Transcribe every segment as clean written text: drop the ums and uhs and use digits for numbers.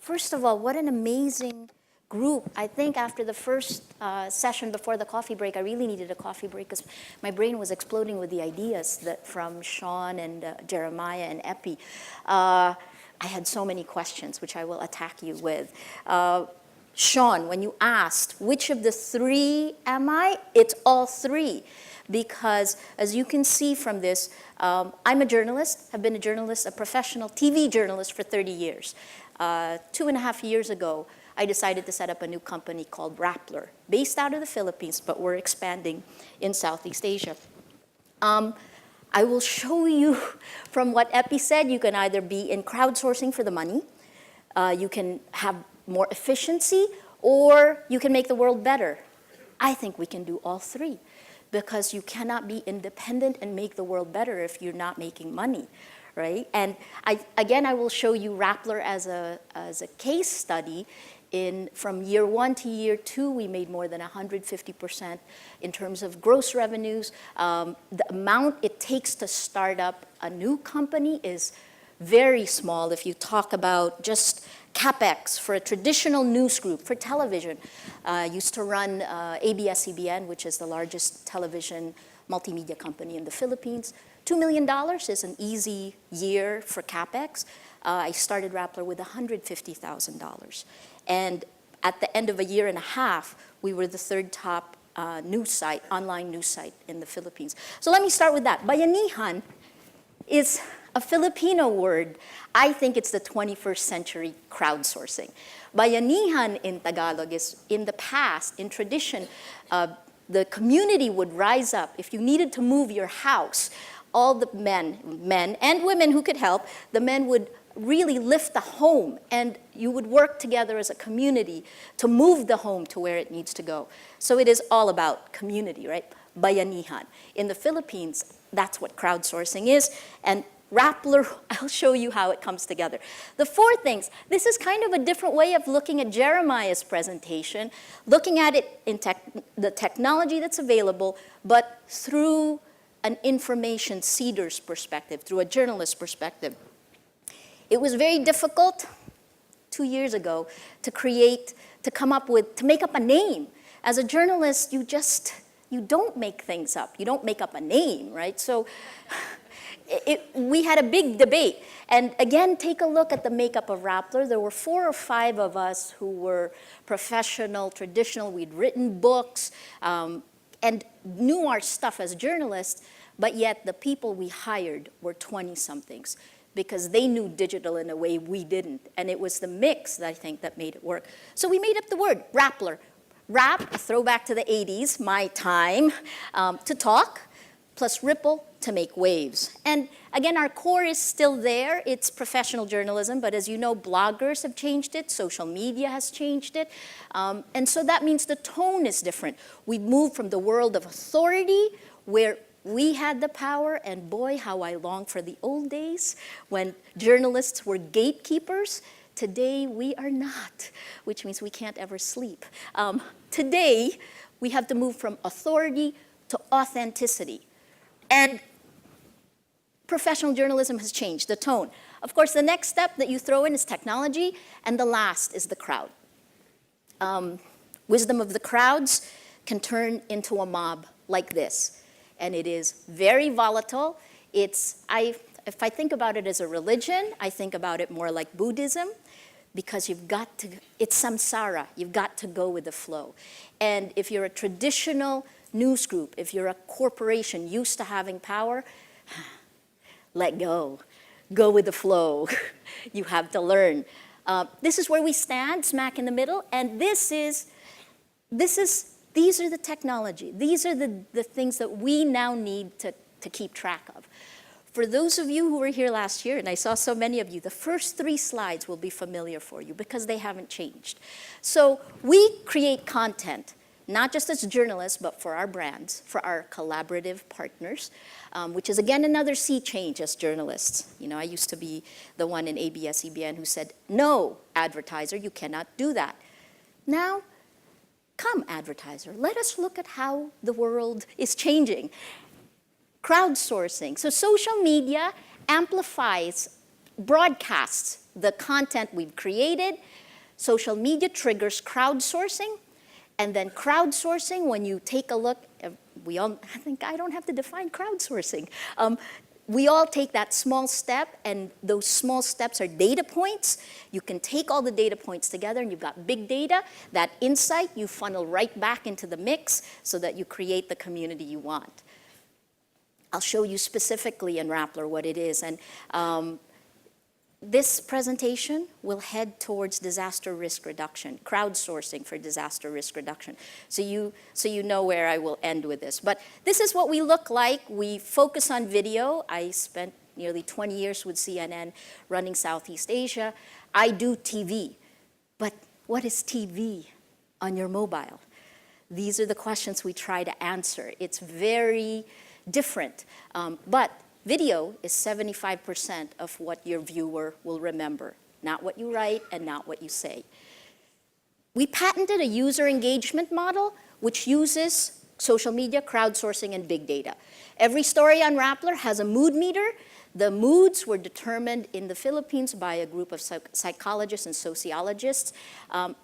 First of all, what an amazing group. I think after the first session before the coffee break, I really needed a coffee break because my brain was exploding with the ideas that from Sean and Jeremiah and Epi. I had so many questions, which I will attack you with. Sean, when you asked, which of the three am I? It's all three. Because as you can see from this, I'm a journalist, have been a journalist, a professional TV journalist for 30 years. 2.5 years ago, I decided to set up a new company called Rappler, based out of the Philippines, but we're expanding in Southeast Asia. I will show you from what Epi said, you can either be in crowdsourcing for the money, you can have more efficiency, or you can make the world better. I think we can do all three, because you cannot be independent and make the world better if you're not making money, right? And I will show you Rappler as a case study. From year 1 to year 2, we made more than 150% in terms of gross revenues. The amount it takes to start up a new company is very small. If you talk about just CapEx for a traditional news group for television, used to run ABS-CBN, which is the largest television multimedia company in the Philippines. $2 million is an easy year for CapEx. I started Rappler with $150,000. And at the end of a year and a half, we were the third top news site, online news site in the Philippines. So let me start with that. Bayanihan is a Filipino word. I think it's the 21st century crowdsourcing. Bayanihan in Tagalog is, in the past, in tradition, the community would rise up. If you needed to move your house, all the men and women who could help, the men would really lift the home, and you would work together as a community to move the home to where it needs to go. So it is all about community, right? Bayanihan. In the Philippines, that's what crowdsourcing is, and Rappler, I'll show you how it comes together. The four things, this is kind of a different way of looking at Jeremiah's presentation, looking at it in the technology that's available, but through an information seeder's perspective, through a journalist's perspective. It was very difficult 2 years ago to make up a name. As a journalist, you don't make things up. You don't make up a name, right? So we had a big debate. And again, take a look at the makeup of Rappler. There were 4 or 5 of us who were professional, traditional. We'd written books and knew our stuff as journalists, but yet the people we hired were 20-somethings. Because they knew digital in a way we didn't. And it was the mix, that I think, that made it work. So we made up the word, Rappler. Rap, a throwback to the 80s, my time, to talk, plus ripple, to make waves. And again, our core is still there. It's professional journalism, but as you know, bloggers have changed it, social media has changed it. And so that means the tone is different. We moved from the world of authority, where we had the power, and boy, how I long for the old days when journalists were gatekeepers. Today, we are not, which means we can't ever sleep. Today, we have to move from authority to authenticity. And professional journalism has changed, the tone. Of course, the next step that you throw in is technology, and the last is the crowd. Wisdom of the crowds can turn into a mob like this. And it is very volatile. If I think about it as a religion, I think about it more like Buddhism, because it's samsara. You've got to go with the flow. And if you're a traditional news group, if you're a corporation used to having power, let go. Go with the flow. You have to learn. This is where we stand, smack in the middle, and these are the technology. These are the things that we now need to keep track of. For those of you who were here last year, and I saw so many of you, the first 3 slides will be familiar for you because they haven't changed. So we create content, not just as journalists, but for our brands, for our collaborative partners, which is again another sea change as journalists. You know, I used to be the one in ABS-CBN who said, no, advertiser, you cannot do that. Now, come, advertiser, let us look at how the world is changing. Crowdsourcing. So social media amplifies, broadcasts the content we've created. Social media triggers crowdsourcing. And then crowdsourcing, when you take a look, I think I don't have to define crowdsourcing. We all take that small step, and those small steps are data points. You can take all the data points together, and you've got big data. That insight you funnel right back into the mix so that you create the community you want. I'll show you specifically in Rappler what it is. And this presentation will head towards disaster risk reduction, crowdsourcing for disaster risk reduction. So you know where I will end with this. But this is what we look like. We focus on video. I spent nearly 20 years with CNN running Southeast Asia. I do TV. But what is TV on your mobile? These are the questions we try to answer. It's very different. But video is 75% of what your viewer will remember, not what you write and not what you say. We patented a user engagement model which uses social media, crowdsourcing, and big data. Every story on Rappler has a mood meter. The moods were determined in the Philippines by a group of psychologists and sociologists.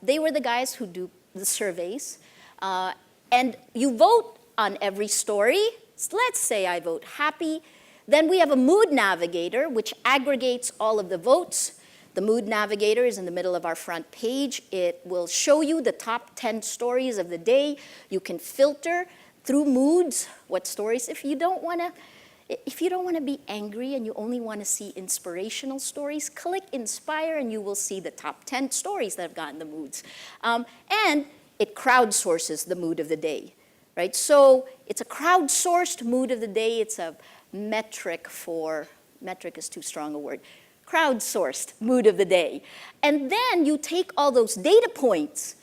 They were the guys who do the surveys. And you vote on every story. So let's say I vote happy. Then we have a mood navigator, which aggregates all of the votes. The mood navigator is in the middle of our front page. It will show you the top 10 stories of the day. You can filter through moods what stories. If you don't want to be angry and you only want to see inspirational stories, click Inspire and you will see the top 10 stories that have gotten the moods. And it crowdsources the mood of the day, right? So it's a crowdsourced mood of the day. It's a metric is too strong a word, crowdsourced mood of the day. And then you take all those data points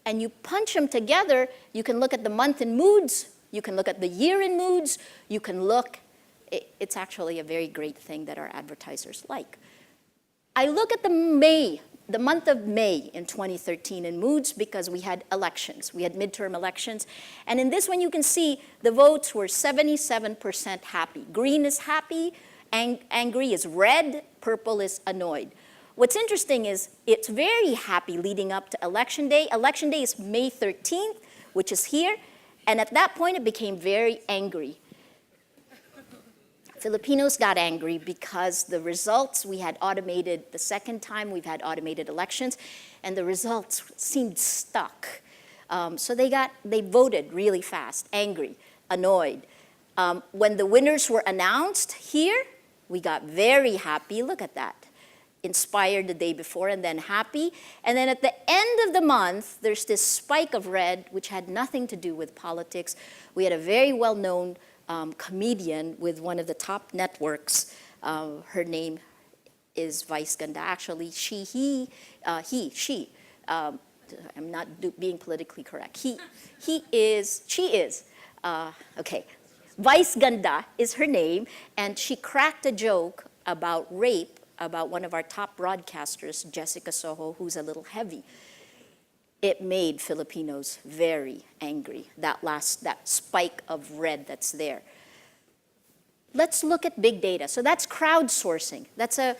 and you punch them together. You can look at the month in moods, you can look at the year in moods, you can look, it's actually a very great thing that our advertisers like. I look at the month of May in 2013 in moods because we had elections. We had midterm elections. And in this one, you can see the votes were 77% happy. Green is happy, angry is red, purple is annoyed. What's interesting is it's very happy leading up to Election Day. Election Day is May 13th, which is here. And at that point, it became very angry. Filipinos got angry because the results we had automated, the second time we've had automated elections, and the results seemed stuck. So they voted really fast, angry, annoyed. When the winners were announced here, we got very happy. Look at that. Inspired the day before and then happy. And then at the end of the month, there's this spike of red, which had nothing to do with politics. We had a very well-known comedian with one of the top networks. Her name is Vice Ganda. Actually, she. I'm not being politically correct. She is. Okay. Vice Ganda is her name, and she cracked a joke about rape about one of our top broadcasters, Jessica Soho, who's a little heavy. It made Filipinos very angry, that spike of red that's there. Let's look at big data. So that's crowdsourcing. That's a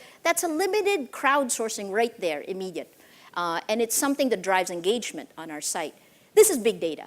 limited crowdsourcing right there, immediate. And it's something that drives engagement on our site. This is big data.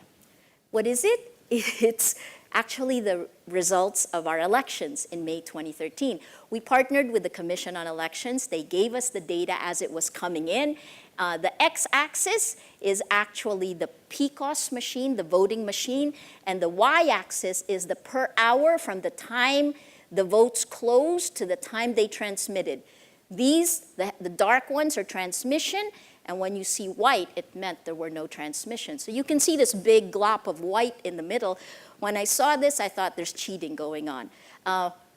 What is it? It's actually the results of our elections in May 2013. We partnered with the Commission on Elections. They gave us the data as it was coming in. The x-axis is actually the PCOS machine, the voting machine, and the y-axis is the per hour from the time the votes closed to the time they transmitted. These, the dark ones are transmission, and when you see white, it meant there were no transmissions. So you can see this big glop of white in the middle. When I saw this, I thought there's cheating going on.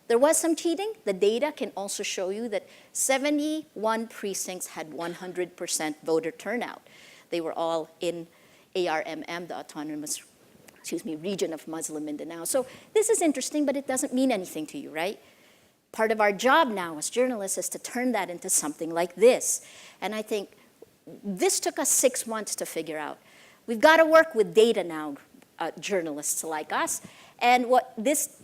There was some cheating. The data can also show you that 71 precincts had 100% voter turnout. They were all in ARMM, the autonomous, region of Muslim Mindanao. So this is interesting, but it doesn't mean anything to you, right? Part of our job now as journalists is to turn that into something like this. And I think this took us 6 months to figure out. We've got to work with data now, journalists like us. And what this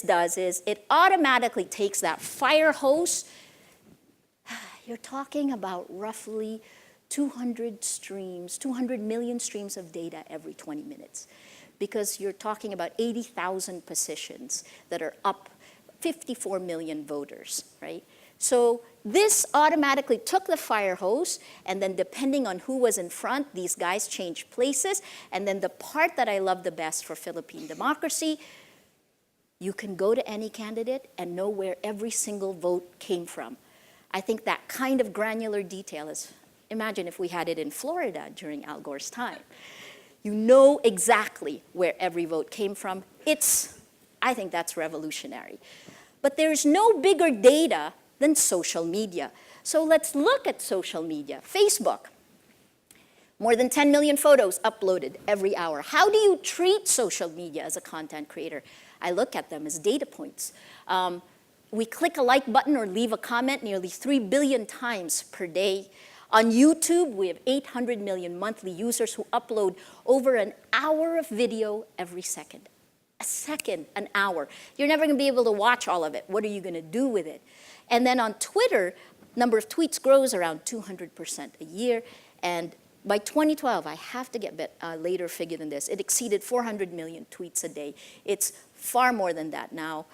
does is it automatically takes that fire hose. you're talking about roughly 200 million streams of data every 20 minutes. Because you're talking about 80,000 positions that are up, 54 million voters, right? So this automatically took the fire hose, and then depending on who was in front, these guys changed places. And then the part that I love the best for Philippine democracy, you can go to any candidate and know where every single vote came from. I think that kind of granular detail is, imagine if we had it in Florida during Al Gore's time. You know exactly where every vote came from. I think that's revolutionary. But there's no bigger data than social media. So let's look at social media. Facebook, more than 10 million photos uploaded every hour. How do you treat social media as a content creator? I look at them as data points. We click a like button or leave a comment nearly 3 billion times per day. On YouTube, we have 800 million monthly users who upload over an hour of video every second. A second, an hour. You're never going to be able to watch all of it. What are you going to do with it? And then on Twitter, number of tweets grows around 200% a year. And by 2012, I have to get a later figure than this, it exceeded 400 million tweets a day. It's far more than that now.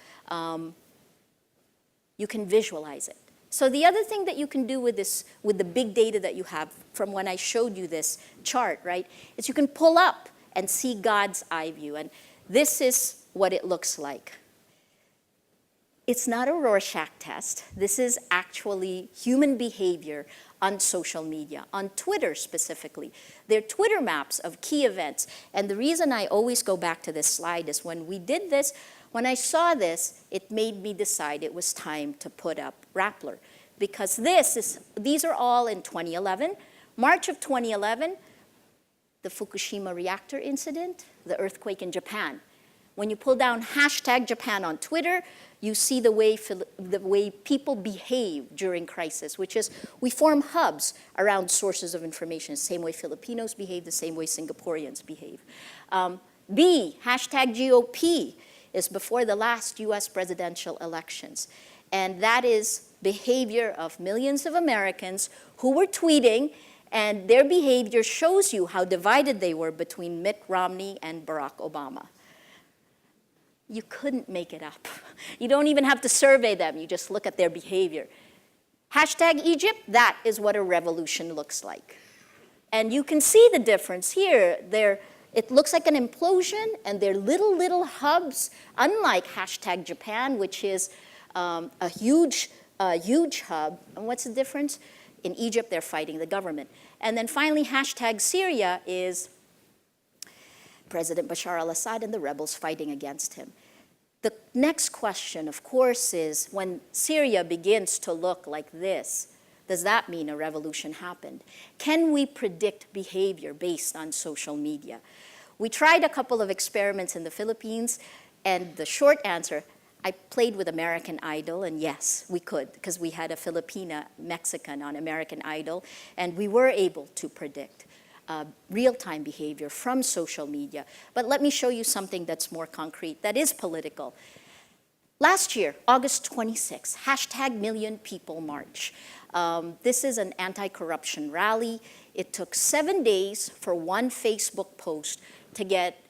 You can visualize it. So the other thing that you can do with this, with the big data that you have from when I showed you this chart, right, is you can pull up and see God's eye view. And this is what it looks like. It's not a Rorschach test. This is actually human behavior on social media, on Twitter specifically. They're Twitter maps of key events. And the reason I always go back to this slide is when we did this, when I saw this, it made me decide it was time to put up Rappler. Because these are all in 2011. March of 2011, the Fukushima reactor incident, the earthquake in Japan. When you pull down #Japan on Twitter, you see the way people behave during crisis, which is we form hubs around sources of information, the same way Filipinos behave, the same way Singaporeans behave. B, #GOP is before the last US presidential elections. And that is behavior of millions of Americans who were tweeting, and their behavior shows you how divided they were between Mitt Romney and Barack Obama. You couldn't make it up. You don't even have to survey them. You just look at their behavior. #Egypt, that is what a revolution looks like. And you can see the difference here. It looks like an implosion, and they're little hubs, unlike #Japan, which is a huge hub. And what's the difference? In Egypt, they're fighting the government. And then finally, #Syria is President Bashar al-Assad and the rebels fighting against him. The next question, of course, is when Syria begins to look like this, does that mean a revolution happened? Can we predict behavior based on social media? We tried a couple of experiments in the Philippines, and the short answer, I played with American Idol, and yes, we could, because we had a Filipina Mexican on American Idol, and we were able to predict real-time behavior from social media. But let me show you something that's more concrete, that is political. Last year, August 26, #MillionPeopleMarch. This is an anti-corruption rally. It took 7 days for one Facebook post to get,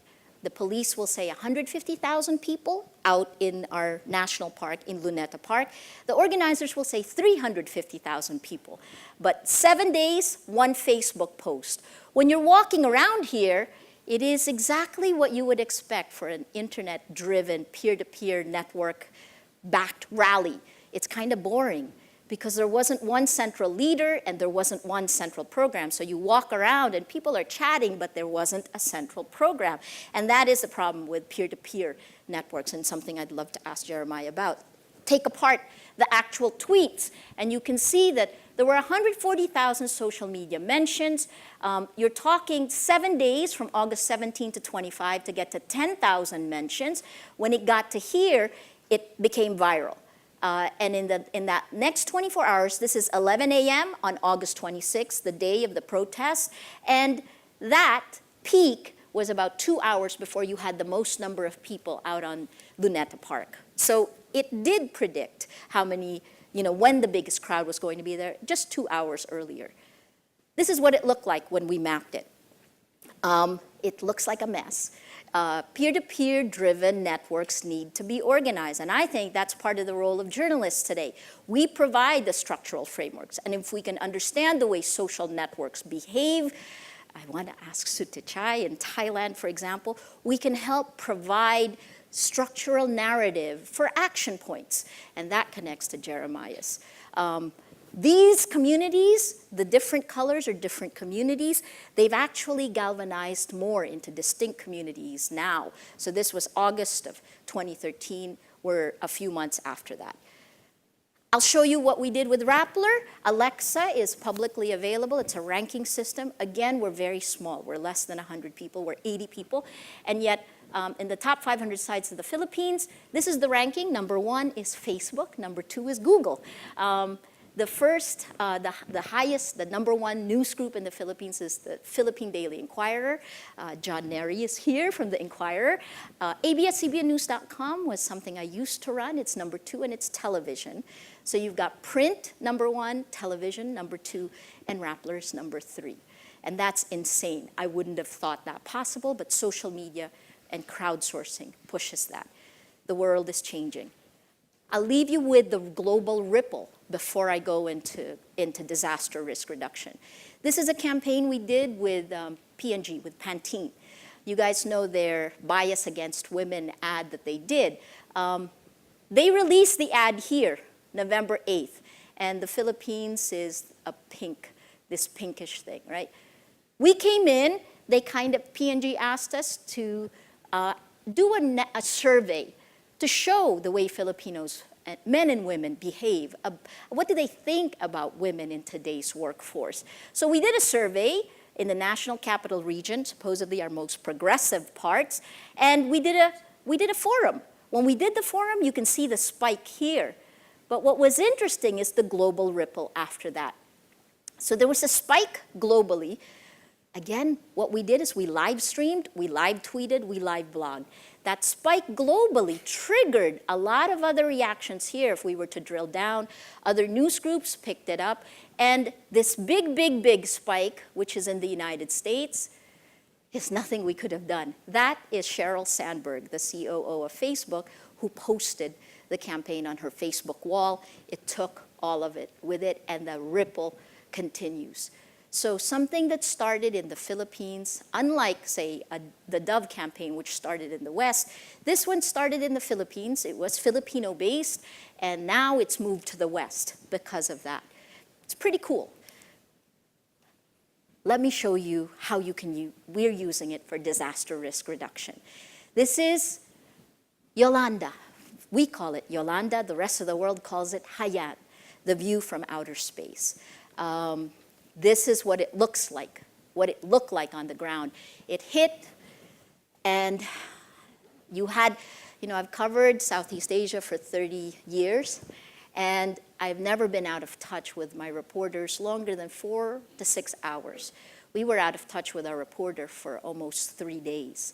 the police will say 150,000 people out in our national park, in Luneta Park. The organizers will say 350,000 people. But 7 days, one Facebook post. When you're walking around here, it is exactly what you would expect for an internet-driven, peer-to-peer, network-backed rally. It's kind of boring, because there wasn't one central leader and there wasn't one central program. So you walk around and people are chatting, but there wasn't a central program. And that is the problem with peer-to-peer networks, and something I'd love to ask Jeremiah about. Take apart the actual tweets, and you can see that there were 140,000 social media mentions. You're talking 7 days from August 17 to 25 to get to 10,000 mentions. When it got to here, it became viral. And in that next 24 hours, this is 11 a.m. on August 26th, the day of the protest, and that peak was about 2 hours before you had the most number of people out on Luneta Park. So it did predict how many when the biggest crowd was going to be there, just 2 hours earlier. This is what it looked like when we mapped it. It looks like a mess. Peer-to-peer driven networks need to be organized. And I think that's part of the role of journalists today. We provide the structural frameworks. And if we can understand the way social networks behave, I want to ask Sutichai in Thailand, for example, we can help provide structural narrative for action points. And that connects to Jeremiah's. These communities, the different colors are different communities, they've actually galvanized more into distinct communities now. So this was August of 2013. We're a few months after that. I'll show you what we did with Rappler. Alexa is publicly available. It's a ranking system. Again, we're very small. We're less than 100 people. We're 80 people. And yet, in the top 500 sites of the Philippines, this is the ranking. Number 1 is Facebook. Number 2 is Google. The first, the highest, the number 1 news group in the Philippines is the Philippine Daily Inquirer. John Neri is here from the Inquirer. ABS-CBNnews.com was something I used to run. It's number 2, and it's television. So you've got print, number 1, television, number 2, and Rappler's number 3. And that's insane. I wouldn't have thought that possible, but social media and crowdsourcing pushes that. The world is changing. I'll leave you with the global ripple before I go into disaster risk reduction. This is a campaign we did with P&G, with Pantene. You guys know their bias against women ad that they did. They released the ad here, November 8th, and the Philippines is a pink, this pinkish thing, right? We came in, P&G asked us to do a survey to show the way Filipinos, men and women, behave. What do they think about women in today's workforce? So we did a survey in the National Capital Region, supposedly our most progressive parts, and we did a forum. When we did the forum, you can see the spike here. But what was interesting is the global ripple after that. So there was a spike globally. Again, what we did is we live streamed, we live tweeted, we live blogged. That spike globally triggered a lot of other reactions here if we were to drill down. Other news groups picked it up. And this big spike, which is in the United States, is nothing we could have done. That is Sheryl Sandberg, the COO of Facebook, who posted the campaign on her Facebook wall. It took all of it with it, and the ripple continues. So something that started in the Philippines, unlike, say, the Dove campaign, which started in the West, this one started in the Philippines. It was Filipino-based, and now it's moved to the West because of that. It's pretty cool. Let me show you how we're using it for disaster risk reduction. This is Yolanda. We call it Yolanda. The rest of the world calls it Hayan, the view from outer space. This is what it looks like, what it looked like on the ground. It hit, and I've covered Southeast Asia for 30 years, and I've never been out of touch with my reporters longer than 4 to 6 hours. We were out of touch with our reporter for almost 3 days.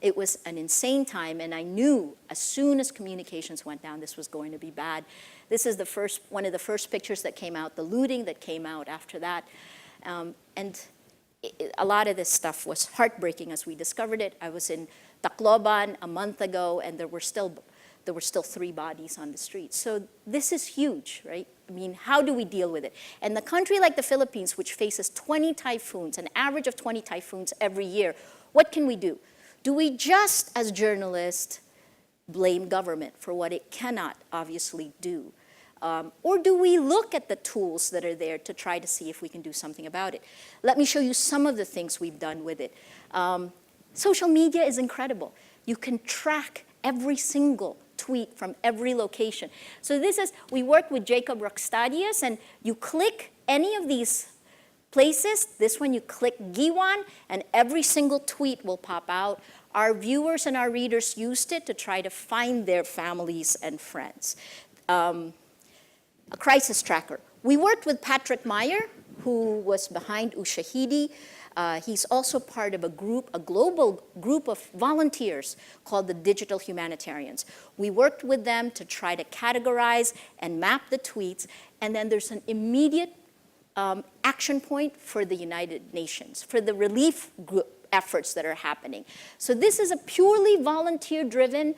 It was an insane time, and I knew as soon as communications went down, this was going to be bad. This is one of the first pictures that came out, the looting that came out after that. A lot of this stuff was heartbreaking as we discovered it. I was in Tacloban a month ago, and there were still 3 bodies on the street. So this is huge, right? I mean, how do we deal with it? And the country like the Philippines, which faces 20 typhoons, an average of 20 typhoons every year, what can we do? Do we just, as journalists, blame government for what it cannot obviously do? Or do we look at the tools that are there to try to see if we can do something about it? Let me show you some of the things we've done with it. Social media is incredible. You can track every single tweet from every location. So we worked with Jacob Roxstadius, and you click any of these places. This one, you click Giwan, and every single tweet will pop out. Our viewers and our readers used it to try to find their families and friends. A crisis tracker. We worked with Patrick Meyer, who was behind Ushahidi. He's also part of a group, a global group of volunteers called the Digital Humanitarians. We worked with them to try to categorize and map the tweets, and then there's an immediate action point for the United Nations, for the relief group efforts that are happening. So this is a purely volunteer-driven.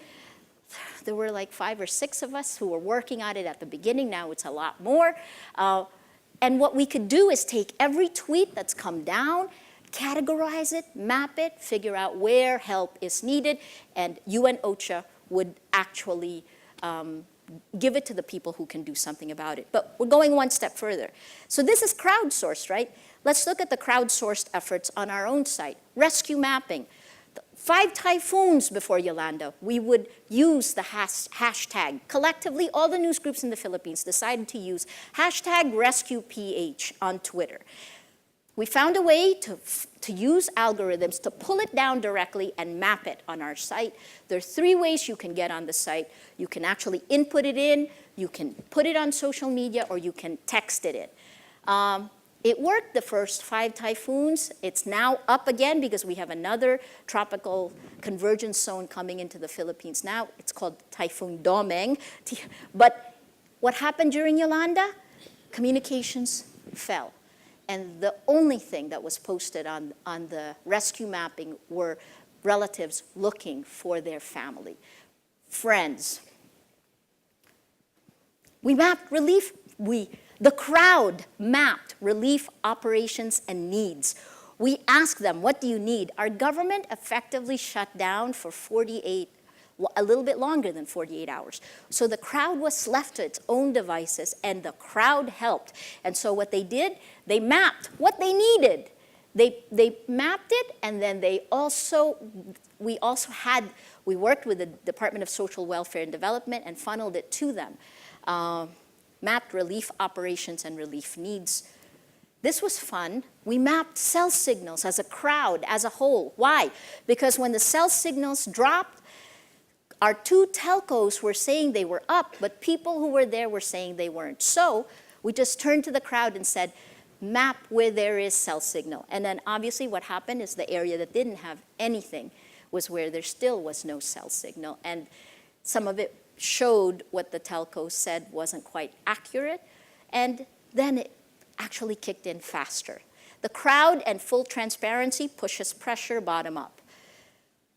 There were like 5 or 6 of us who were working on it at the beginning. Now it's a lot more. And what we could do is take every tweet that's come down, categorize it, map it, figure out where help is needed, and UN OCHA would actually give it to the people who can do something about it. But we're going one step further. So this is crowdsourced, right? Let's look at the crowdsourced efforts on our own site. Rescue mapping. 5 typhoons before Yolanda, we would use the hashtag. Collectively, all the news groups in the Philippines decided to use hashtag RescuePH on Twitter. We found a way to use algorithms to pull it down directly and map it on our site. There are 3 ways you can get on the site. You can actually input it in, you can put it on social media, or you can text it in. It worked the first 5 typhoons. It's now up again because we have another tropical convergence zone coming into the Philippines now. It's called Typhoon Domeng. But what happened during Yolanda? Communications fell. And the only thing that was posted on the rescue mapping were relatives looking for their family, friends. We mapped relief. The crowd mapped relief operations and needs. We asked them, what do you need? Our government effectively shut down for a little bit longer than 48 hours. So the crowd was left to its own devices, and the crowd helped. And so what they did, they mapped what they needed. They mapped it, and then we worked with the Department of Social Welfare and Development and funneled it to them. Mapped relief operations and relief needs. This was fun. We mapped cell signals as a crowd, as a whole. Why? Because when the cell signals dropped, our 2 telcos were saying they were up, but people who were there were saying they weren't. So we just turned to the crowd and said, map where there is cell signal. And then obviously what happened is the area that didn't have anything was where there still was no cell signal. And some of it showed what the telco said wasn't quite accurate, and then it actually kicked in faster. The crowd and full transparency pushes pressure bottom up.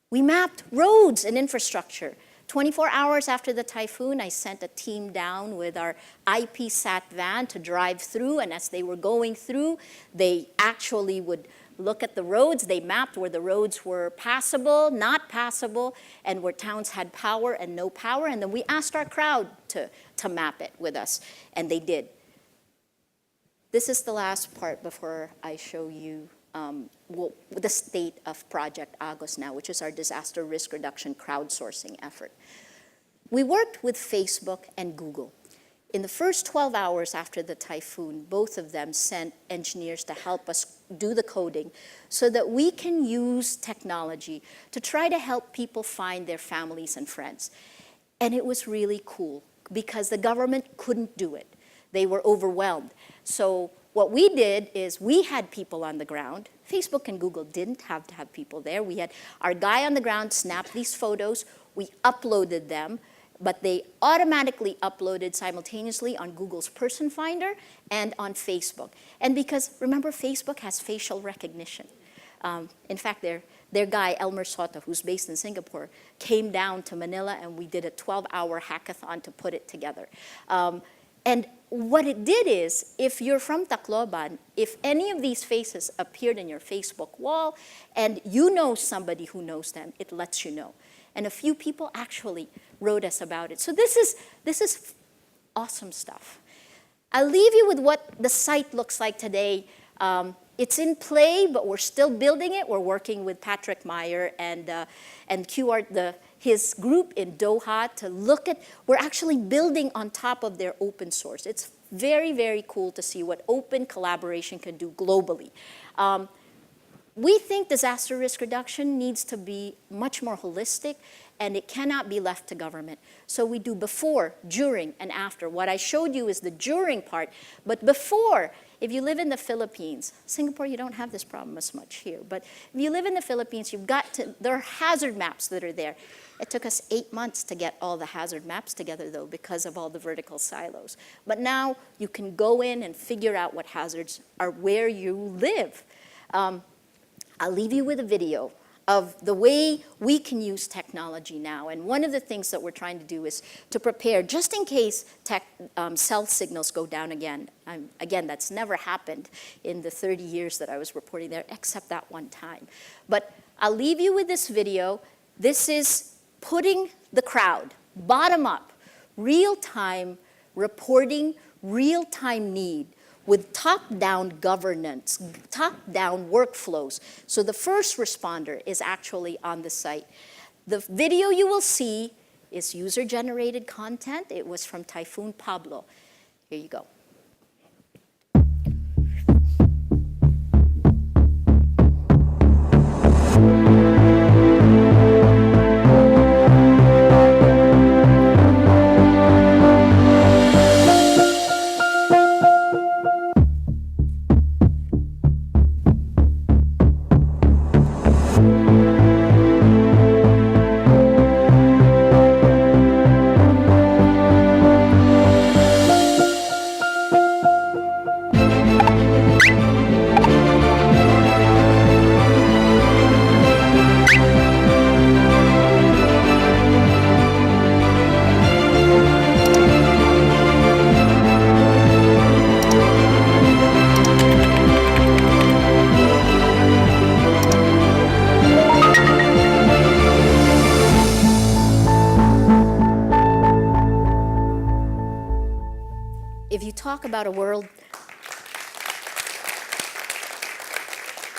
We mapped roads and infrastructure. 24 hours after the typhoon, I sent a team down with our IPSat van to drive through, and as they were going through, they actually would look at the roads. They mapped where the roads were passable, not passable, and where towns had power and no power. And then we asked our crowd to map it with us, and they did. This is the last part before I show you the state of Project Agos now, which is our disaster risk reduction crowdsourcing effort. We worked with Facebook and Google. In the first 12 hours after the typhoon, both of them sent engineers to help us do the coding so that we can use technology to try to help people find their families and friends. And it was really cool because the government couldn't do it. They were overwhelmed. So what we did is we had people on the ground. Facebook and Google didn't have to have people there. We had our guy on the ground snap these photos. We uploaded them, but they automatically uploaded simultaneously on Google's Person Finder and on Facebook. And because, remember, Facebook has facial recognition. In fact, their guy, Elmer Soto, who's based in Singapore, came down to Manila, and we did a 12-hour hackathon to put it together. And what it did is, if you're from Tacloban, if any of these faces appeared in your Facebook wall, and you know somebody who knows them, it lets you know. And a few people actually wrote us about it. So this is awesome stuff. I'll leave you with what the site looks like today. It's in play, but we're still building it. We're working with Patrick Meyer and his group in Doha to look at, we're actually building on top of their open source. It's very, very cool to see what open collaboration can do globally. We think disaster risk reduction needs to be much more holistic, and it cannot be left to government. So we do before, during, and after. What I showed you is the during part, but before, if you live in the Philippines, Singapore, you don't have this problem as much here, but if you live in the Philippines, there are hazard maps that are there. It took us 8 months to get all the hazard maps together, though, because of all the vertical silos. But now you can go in and figure out what hazards are where you live. I'll leave you with a video of the way we can use technology now. And one of the things that we're trying to do is to prepare, just in case cell signals go down again. Again, that's never happened in the 30 years that I was reporting there, except that one time. But I'll leave you with this video. This is putting the crowd, bottom up, real-time reporting, real-time need, with top-down governance, top-down workflows. So the first responder is actually on the site. The video you will see is user-generated content. It was from Typhoon Pablo. Here you go.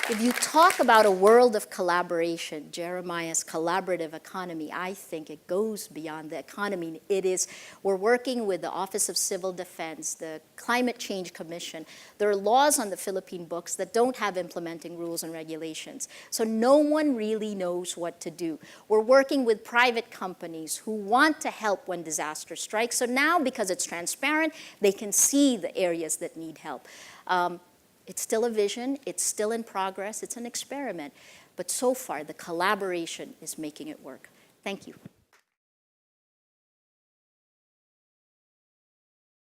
If you talk about a world of collaboration, Jeremiah's collaborative economy, I think it goes beyond the economy. We're working with the Office of Civil Defense, the Climate Change Commission. There are laws on the Philippine books that don't have implementing rules and regulations. So no one really knows what to do. We're working with private companies who want to help when disaster strikes. So now, because it's transparent, they can see the areas that need help. It's still a vision, it's still in progress, it's an experiment, but so far the collaboration is making it work. Thank you.